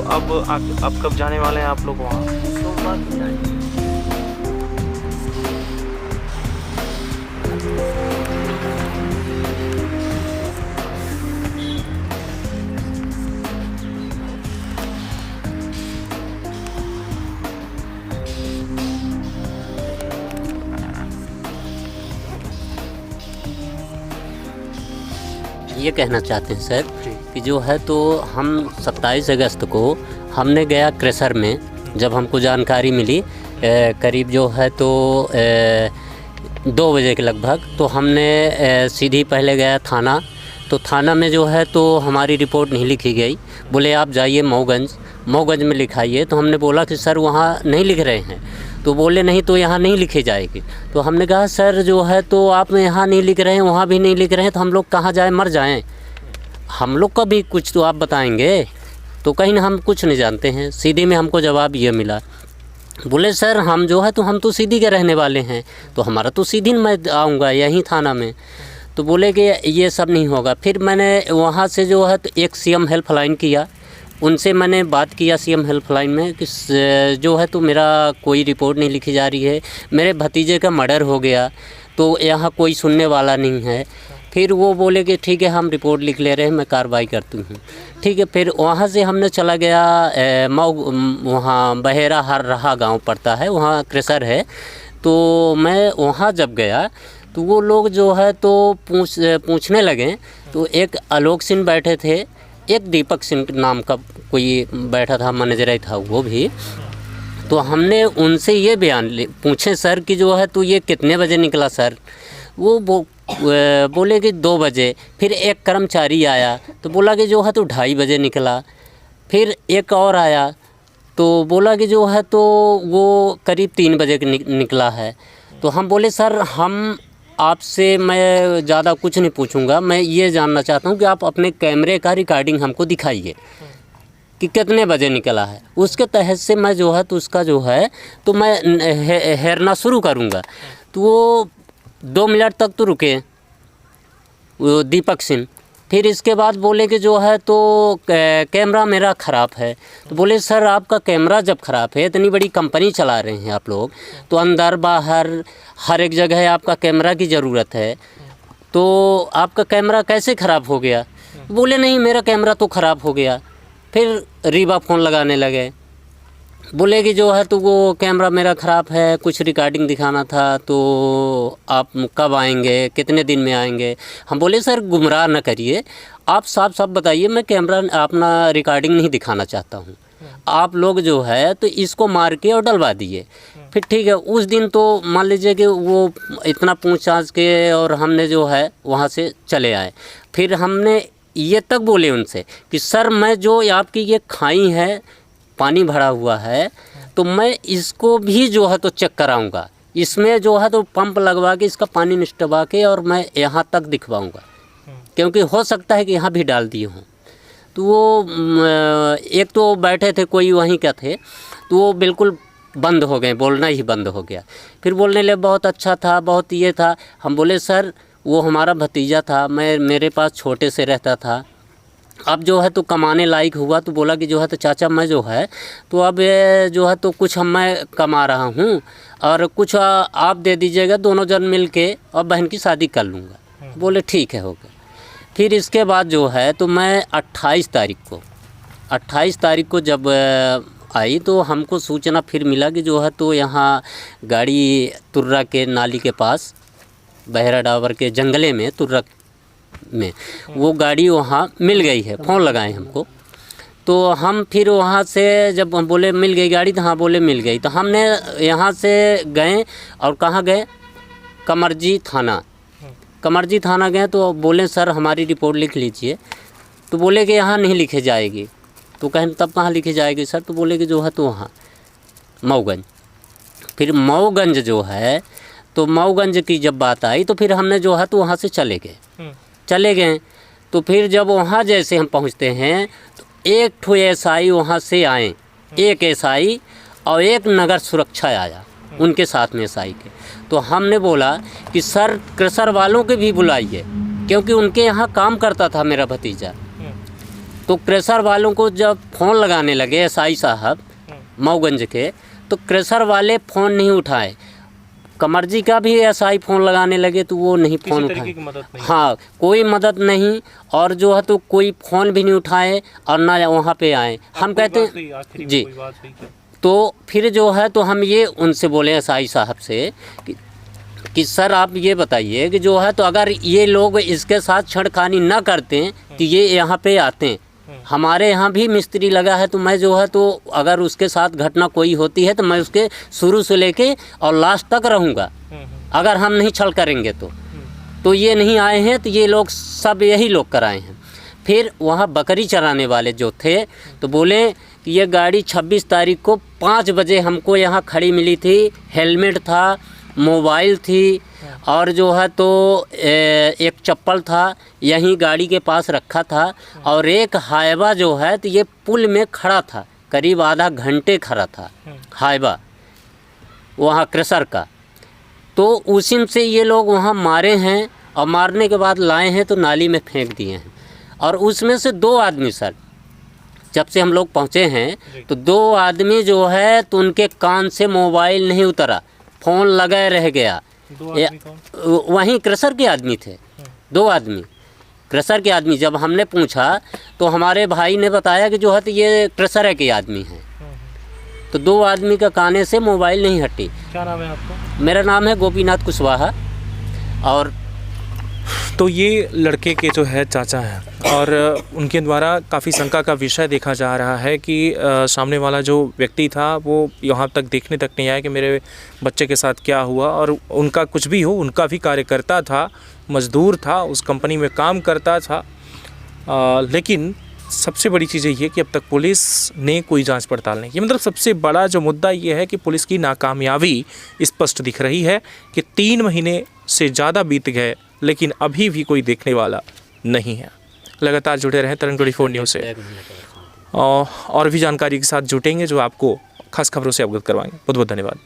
अब कब जाने वाले हैं आप लोग वहाँ? सोमवार को जाएंगे। ये कहना चाहते हैं सर कि जो है तो हम 27 अगस्त को हमने गया क्रेशर में, जब हमको जानकारी मिली करीब जो है तो 2 बजे के लगभग, तो हमने सीधी पहले गया थाना। तो थाना में जो है तो हमारी रिपोर्ट नहीं लिखी गई, बोले आप जाइए मऊगंज में लिखाइए। तो हमने बोला कि सर वहाँ नहीं लिख रहे हैं, तो बोले नहीं तो यहाँ नहीं लिखी जाएगी। तो हमने कहा सर जो है तो आप यहाँ नहीं लिख रहे हैं, वहाँ भी नहीं लिख रहे हैं, तो हम लोग कहाँ जाएं, मर जाएं, हम लोग का भी कुछ तो आप बताएंगे। तो कहीं ना हम कुछ नहीं जानते हैं। सीधी में हमको जवाब ये मिला, बोले सर हम जो है तो हम तो सीधी के रहने वाले हैं, तो हमारा तो सीधी मैं आऊँगा यहीं थाना में। तो बोले कि ये सब नहीं होगा। फिर मैंने वहाँ से जो है तो एक सीएम हेल्पलाइन किया, उनसे मैंने बात किया सीएम हेल्पलाइन में कि जो है तो मेरा कोई रिपोर्ट नहीं लिखी जा रही है, मेरे भतीजे का मर्डर हो गया, तो यहाँ कोई सुनने वाला नहीं है। फिर वो बोले कि ठीक है हम रिपोर्ट लिख ले रहे हैं, मैं कार्रवाई करती हूँ। ठीक है, फिर वहाँ से हमने चला गया मऊ, वहाँ बहेरा हर रहा गाँव पड़ता है, वहाँ क्रेशर है। तो मैं वहाँ जब गया तो वो लोग जो है तो पूछने लगे। तो एक आलोक सिंह बैठे थे, एक दीपक सिंह नाम का कोई बैठा था, मैनेजर ही था वो भी। तो हमने उनसे ये बयान पूछे सर कि जो है तो ये कितने बजे निकला सर? वो बोले कि 2 बजे। फिर एक कर्मचारी आया तो बोला कि जो है तो 2:30 बजे निकला। फिर एक और आया तो बोला कि जो है तो वो करीब 3 बजे निकला है। तो हम बोले सर हम आपसे मैं ज़्यादा कुछ नहीं पूछूंगा, मैं ये जानना चाहता हूँ कि आप अपने कैमरे का रिकॉर्डिंग हमको दिखाइए कि कितने बजे निकला है। उसके तहत से मैं जो है तो उसका जो है तो मैं हेरना शुरू करूँगा। तो वो 2 मिनट तक तो रुके वो दीपक सिंह। फिर इसके बाद बोले कि जो है तो कैमरा मेरा ख़राब है। तो बोले सर आपका कैमरा जब ख़राब है, इतनी बड़ी कंपनी चला रहे हैं आप लोग, तो अंदर बाहर हर एक जगह आपका कैमरा की ज़रूरत है, तो आपका कैमरा कैसे ख़राब हो गया? बोले नहीं मेरा कैमरा तो ख़राब हो गया। फिर रीवा फ़ोन लगाने लगे, बोले कि जो है तो वो कैमरा मेरा ख़राब है, कुछ रिकॉर्डिंग दिखाना था, तो आप कब आएंगे, कितने दिन में आएंगे? हम बोले सर गुमराह न करिए, आप साफ साफ बताइए, मैं कैमरा अपना रिकॉर्डिंग नहीं दिखाना चाहता हूँ। आप लोग जो है तो इसको मार के और डलवा दिए। फिर ठीक है, उस दिन तो मान लीजिए कि वो इतना पूछताछ के और हमने जो है वहाँ से चले आए। फिर हमने ये तक बोले उनसे कि सर मैं जो आपकी ये खाई है, पानी भरा हुआ है, तो मैं इसको भी जो है तो चेक कराऊंगा, इसमें जो है तो पंप लगवा के इसका पानी निष्ठवा के और मैं यहाँ तक दिखवाऊंगा, क्योंकि हो सकता है कि यहाँ भी डाल दिए हों। तो वो एक तो बैठे थे कोई वहीं का थे, तो वो बिल्कुल बंद हो गए, बोलना ही बंद हो गया। फिर बोलने लगे बहुत अच्छा था, बहुत ये था। हम बोले सर वो हमारा भतीजा था, मेरे पास छोटे से रहता था, अब जो है तो कमाने लायक हुआ। तो बोला कि जो है तो चाचा मैं जो है तो अब जो है तो कुछ मैं कमा रहा हूँ और कुछ आप दे दीजिएगा, दोनों जन मिल के और बहन की शादी कर लूँगा। बोले ठीक है, हो गया। फिर इसके बाद जो है तो मैं 28 तारीख को जब आई तो हमको सूचना फिर मिला कि जो है तो यहाँ गाड़ी तुर्रा के नाली के पास, बहेरा डाबर के जंगले में तुर्रा में वो गाड़ी वहाँ मिल गई है। फ़ोन लगाए हमको, तो हम फिर वहाँ से जब हम बोले मिल गई गाड़ी, तो हाँ बोले मिल गई। तो हमने यहाँ से गए और कहाँ गए, कमरजी थाना गए। तो बोले सर हमारी रिपोर्ट लिख लीजिए। तो बोले कि यहाँ नहीं लिखे जाएगी। तो कहें तब कहाँ लिखी जाएगी सर? तो बोले कि जो है तो वहाँ मऊगंज। फिर मऊगंज जो है तो मऊगंज की जब बात आई तो फिर हमने जो है तो वहाँ से चले गए। तो फिर जब वहाँ जैसे हम पहुँचते हैं तो एक ठो एसआई वहाँ से आए, एक एसआई और एक नगर सुरक्षा आया उनके साथ में एसआई के। तो हमने बोला कि सर क्रेशर वालों के भी बुलाइए, क्योंकि उनके यहाँ काम करता था मेरा भतीजा। तो क्रेशर वालों को जब फ़ोन लगाने लगे एसआई साहब मऊगंज के, तो क्रेशर वाले फ़ोन नहीं उठाए। कमरजी का भी एसआई फ़ोन लगाने लगे तो वो नहीं फ़ोन उठाए। हाँ, कोई मदद नहीं, और जो है तो कोई फ़ोन भी नहीं उठाए और ना वहाँ पे आए। हम कहते हैं जी, तो फिर जो है तो हम ये उनसे बोले एसआई साहब से कि सर आप ये बताइए कि जो है तो अगर ये लोग इसके साथ छेड़खानी ना करते तो ये यहाँ पे आते। हमारे यहाँ भी मिस्त्री लगा है, तो मैं जो है तो अगर उसके साथ घटना कोई होती है तो मैं उसके शुरू से लेके और लास्ट तक रहूँगा, अगर हम नहीं छल करेंगे तो ये नहीं आए हैं, तो ये लोग सब यही लोग कराए हैं। फिर वहाँ बकरी चराने वाले जो थे तो बोले कि ये गाड़ी 26 तारीख को 5 बजे हमको यहाँ खड़ी मिली थी, हेलमेट था, मोबाइल थी, और जो है तो एक चप्पल था यहीं गाड़ी के पास रखा था, और एक हाइवा जो है तो ये पुल में खड़ा था, करीब आधा घंटे खड़ा था हाइवा वहाँ क्रेशर का। तो उसी से ये लोग वहाँ मारे हैं, और मारने के बाद लाए हैं तो नाली में फेंक दिए हैं। और उसमें से 2 आदमी सर, जब से हम लोग पहुँचे हैं तो 2 आदमी जो है तो उनके कान से मोबाइल नहीं उतरा, फ़ोन लगा रह गया। वहीं क्रेशर के आदमी थे, 2 आदमी क्रेशर के आदमी। जब हमने पूछा तो हमारे भाई ने बताया कि जो है तो ये क्रेशर के आदमी हैं। तो 2 आदमी का काने से मोबाइल नहीं हटी। क्या नाम है आपका? मेरा नाम है गोपीनाथ कुशवाहा। और तो ये लड़के के जो है चाचा हैं, और उनके द्वारा काफ़ी शंका का विषय देखा जा रहा है कि सामने वाला जो व्यक्ति था वो यहाँ तक देखने तक नहीं आया कि मेरे बच्चे के साथ क्या हुआ। और उनका कुछ भी हो, उनका भी कार्यकर्ता था, मज़दूर था, उस कंपनी में काम करता था। लेकिन सबसे बड़ी चीज़ ये है कि अब तक पुलिस ने कोई जांच पड़ताल नहीं की। मतलब सबसे बड़ा जो मुद्दा ये है कि पुलिस की नाकामयाबी स्पष्ट दिख रही है कि 3 महीने से ज़्यादा बीत गए, लेकिन अभी भी कोई देखने वाला नहीं है। लगातार जुड़े रहें तरंग 24 न्यूज़ से, और भी जानकारी के साथ जुटेंगे जो आपको खास खबरों से अवगत करवाएंगे। बहुत बहुत धन्यवाद।